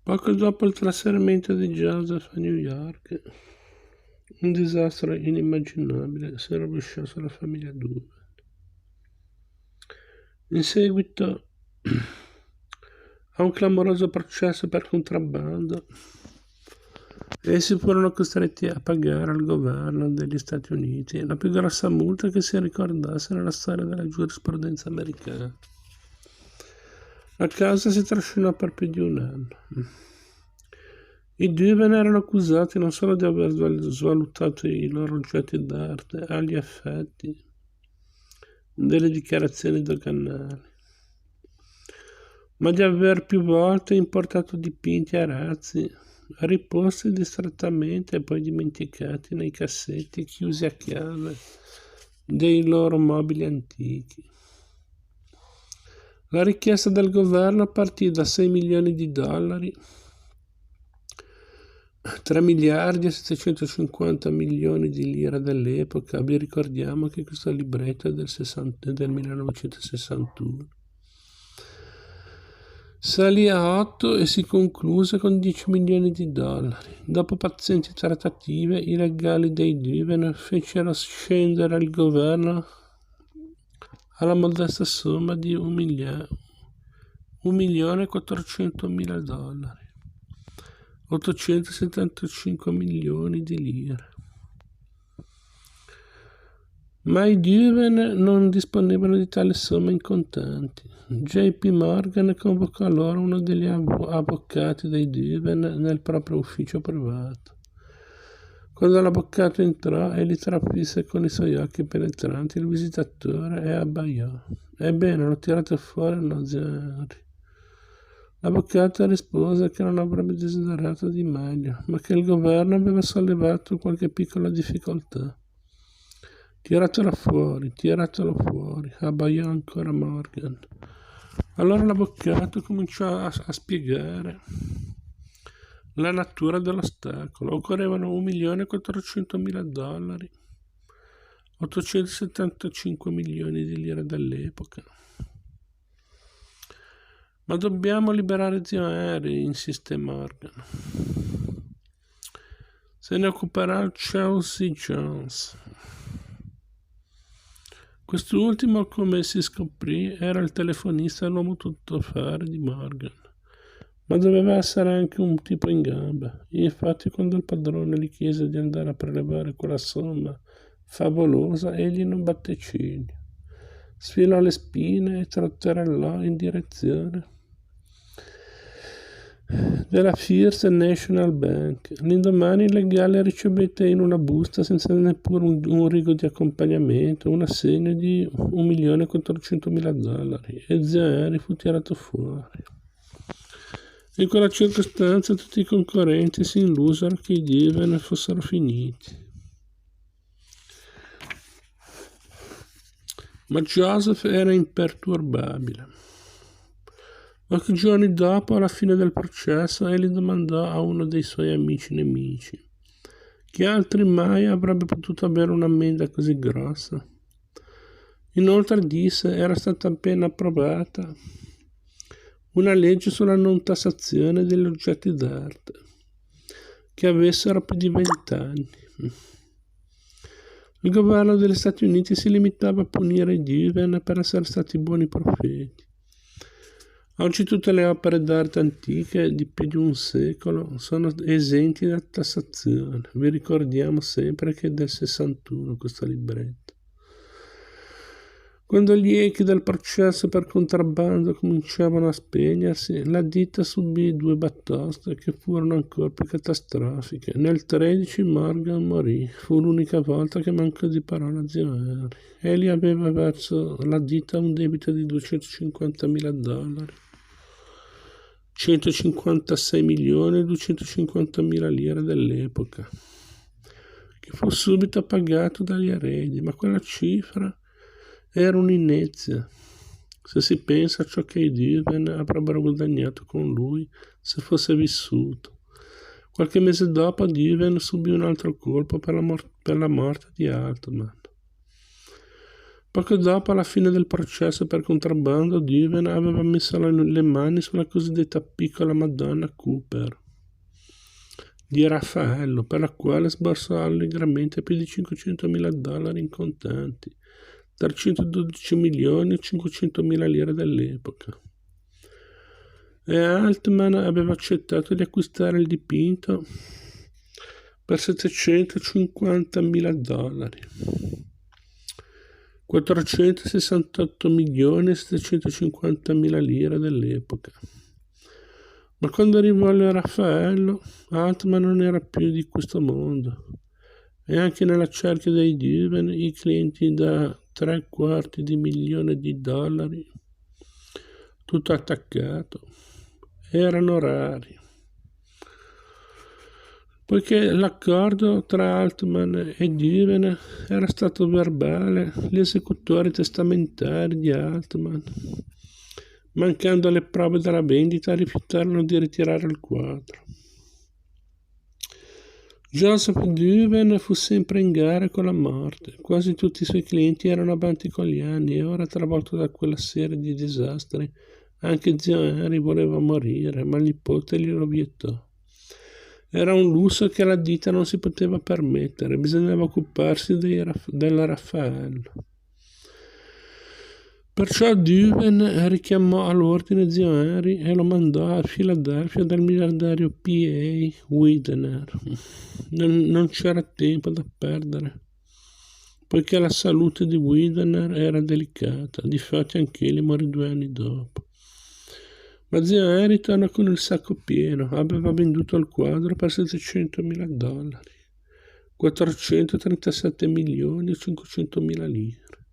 Poco dopo il trasferimento di Joseph a New York, un disastro inimmaginabile si era rovesciato sulla famiglia Doovan. In seguito a un clamoroso processo per contrabbando, essi furono costretti a pagare al governo degli Stati Uniti la più grossa multa che si ricordasse nella storia della giurisprudenza americana. La causa si trascinò per più di un anno. I Doovan erano accusati non solo di aver svalutato i loro oggetti d'arte agli effetti delle dichiarazioni doganali, ma di aver più volte importato dipinti arazzi, riposti distrattamente e poi dimenticati nei cassetti chiusi a chiave dei loro mobili antichi. La richiesta del governo partì da $6 milioni, 3 miliardi e 750 milioni di lire dell'epoca. Vi ricordiamo che questo libretto è del 1961. Salì a 8 e si concluse con $10 milioni. Dopo pazienti trattative, i legali dei Doovan fecero scendere il governo alla modesta somma di $1.400.000, 875 milioni di lire. Ma i Doovan non disponevano di tale somma in contanti. JP Morgan convocò allora uno degli avvocati dei Doovan nel proprio ufficio privato. Quando l'avvocato entrò e li trafisse con i suoi occhi penetranti, il visitatore e abbaiò. Ebbene, l'ho tirato fuori, no, zio. L'avvocato rispose che non avrebbe desiderato di meglio, ma che il governo aveva sollevato qualche piccola difficoltà. Tiratelo fuori, abbaiò ancora Morgan. Allora l'avvocato cominciò a spiegare la natura dell'ostacolo. Occorrevano $1.400.000, 875 milioni di lire dell'epoca. Ma dobbiamo liberare zio Henry, insiste Morgan. Se ne occuperà Chelsea Jones. Quest'ultimo, come si scoprì, era il telefonista e l'uomo tuttofare di Morgan, ma doveva essere anche un tipo in gamba. Infatti, quando il padrone gli chiese di andare a prelevare quella somma favolosa, egli non batté ciglio. Sfilò le spine e trotterellò in direzione della First National Bank. L'indomani il legale ricevette in una busta, senza neppure un rigo di accompagnamento, un assegno di $1.400.000 e zio Henry fu tirato fuori. In quella circostanza tutti i concorrenti si illusero che i Doovan fossero finiti. Ma Joseph era imperturbabile. Pochi giorni dopo, alla fine del processo, egli domandò a uno dei suoi amici nemici: chi altri mai avrebbe potuto avere un'ammenda così grossa? Inoltre disse: era stata appena approvata una legge sulla non tassazione degli oggetti d'arte che avessero più di 20 anni. Il governo degli Stati Uniti si limitava a punire i Doovan per essere stati buoni profeti. Oggi tutte le opere d'arte antiche di più di un secolo sono esenti da tassazione. Vi ricordiamo sempre che è del 61 questo libretto. Quando gli echi del processo per contrabbando cominciavano a spegnersi, la ditta subì 2 batoste che furono ancora più catastrofiche. Nel 13 Morgan morì. Fu l'unica volta che mancò di parola a zio Henry. Egli aveva verso la ditta un debito di $250.000, 156 milioni e 250.000 lire dell'epoca, che fu subito pagato dagli eredi, ma quella cifra era un'inezia se si pensa a ciò che i Doovan avrebbero guadagnato con lui se fosse vissuto. Qualche mese dopo Doovan subì un altro colpo per la morte di Altman. Poco dopo, alla fine del processo per contrabbando, Duveen aveva messo le mani sulla cosiddetta piccola Madonna Cooper di Raffaello, per la quale sborsò allegramente più di $500.000 in contanti, 312 milioni e 500.000 lire dell'epoca. E Altman aveva accettato di acquistare il dipinto per $750.000, 468 milioni e 750.000 lire dell'epoca. Ma quando arrivò il Raffaello, Altman non era più di questo mondo, e anche nella cerchia dei Duveen i clienti da $750.000, tutto attaccato, erano rari. Poiché l'accordo tra Altman e Duveen era stato verbale, gli esecutori testamentari di Altman, mancando le prove della vendita, rifiutarono di ritirare il quadro. Joseph Duveen fu sempre in gara con la morte. Quasi tutti i suoi clienti erano avanti con gli anni e ora, travolto da quella serie di disastri, anche zio Henry voleva morire, ma il nipote glielo vietò. Era un lusso che la ditta non si poteva permettere, bisognava occuparsi del Raffaello. Perciò Duveen richiamò all'ordine zio Henry e lo mandò a Filadelfia dal miliardario P.A. Widener. Non c'era tempo da perdere, poiché la salute di Widener era delicata, difatti anch'egli morì 2 anni dopo. Ma zio Henry tornò con il sacco pieno, aveva venduto il quadro per $700.000, 437 milioni e 500.000 lire.